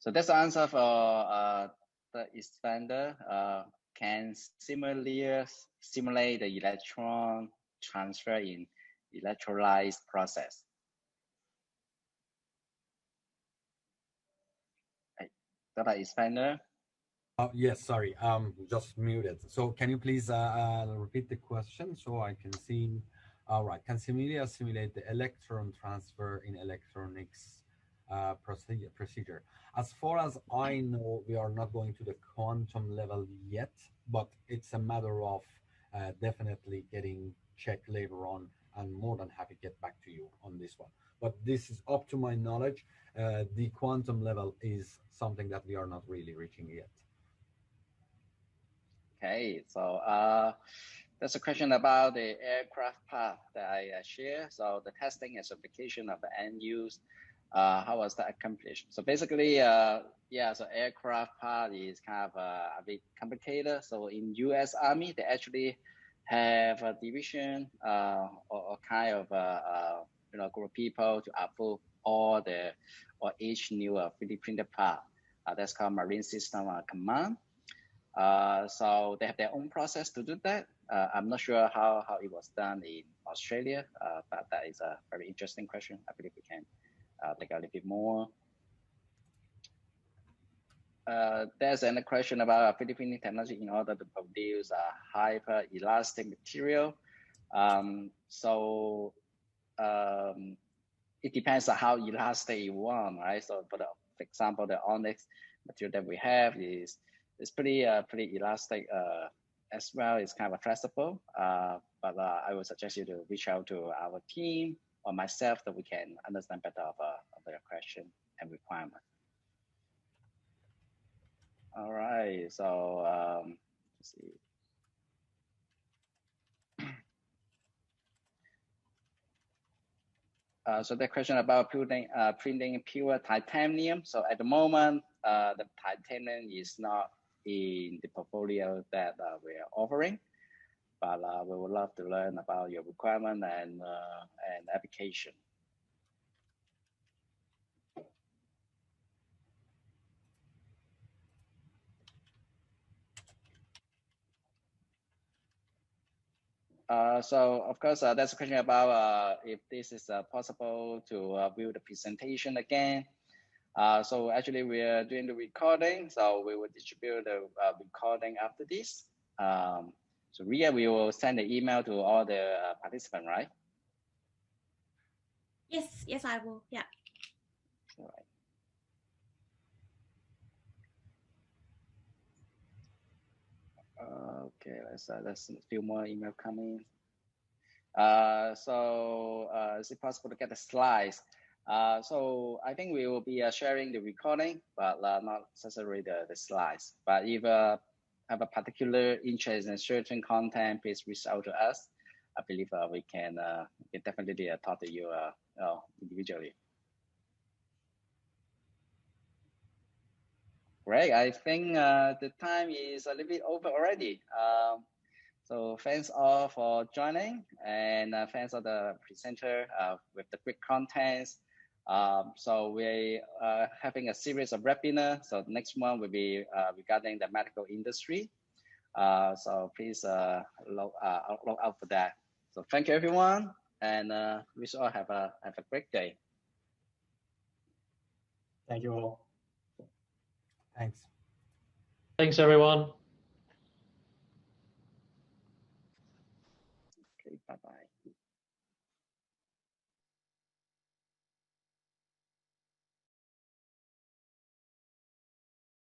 So that's the answer for the expander. Can simulate the electron transfer in electrolyte process. Data expander. Yes, sorry, just muted. So can you please repeat the question so I can see? All right, can Similia simulate the electron transfer in electronics procedure? As far as I know, we are not going to the quantum level yet, but it's a matter of definitely getting checked later on, and more than happy to get back to you on this one. But this is up to my knowledge. The quantum level is something that we are not really reaching yet. Okay, so there's a question about the aircraft part that I share. So the testing and certification of the end use, how was that accomplished? So basically, yeah, so aircraft part is kind of a bit complicated. So in U.S. Army, they actually have a division or kind of group of people to approve all the or each new 3D printed part. That's called Marine System Command. So they have their own process to do that. I'm not sure how it was done in Australia, but that is a very interesting question. I believe we can take a little bit more. There's another question about 3D printing technology in order to produce a hyper elastic material. It depends on how elastic you want, right? So for example, the onyx material that we have is pretty elastic as well. It's kind of flexible, but I would suggest you to reach out to our team or myself so we can understand better of your question and requirement. All right, so let's see. So the question about printing pure titanium. So at the moment, the titanium is not in the portfolio that we're offering, but we would love to learn about your requirement and application. So of course, that's a question about if this is possible to view the presentation again. So actually we are doing the recording, so we will distribute the recording after this. So Ria, we will send an email to all the participants, right? Yes, I will. Yeah. All right. Okay, let's a few more email coming. So is it possible to get the slides? So I think we will be sharing the recording, but not necessarily the slides. But if have a particular interest in certain content, please reach out to us. I believe we can definitely talk to you individually. Great, I think the time is a little bit over already. So thanks all for joining, and thanks all the presenter with the great contents. So we are having a series of webinars. So the next one will be regarding the medical industry. So please look out for that. So thank you everyone, and we should all have a great day. Thank you all. Thanks. Thanks everyone. Okay, bye-bye.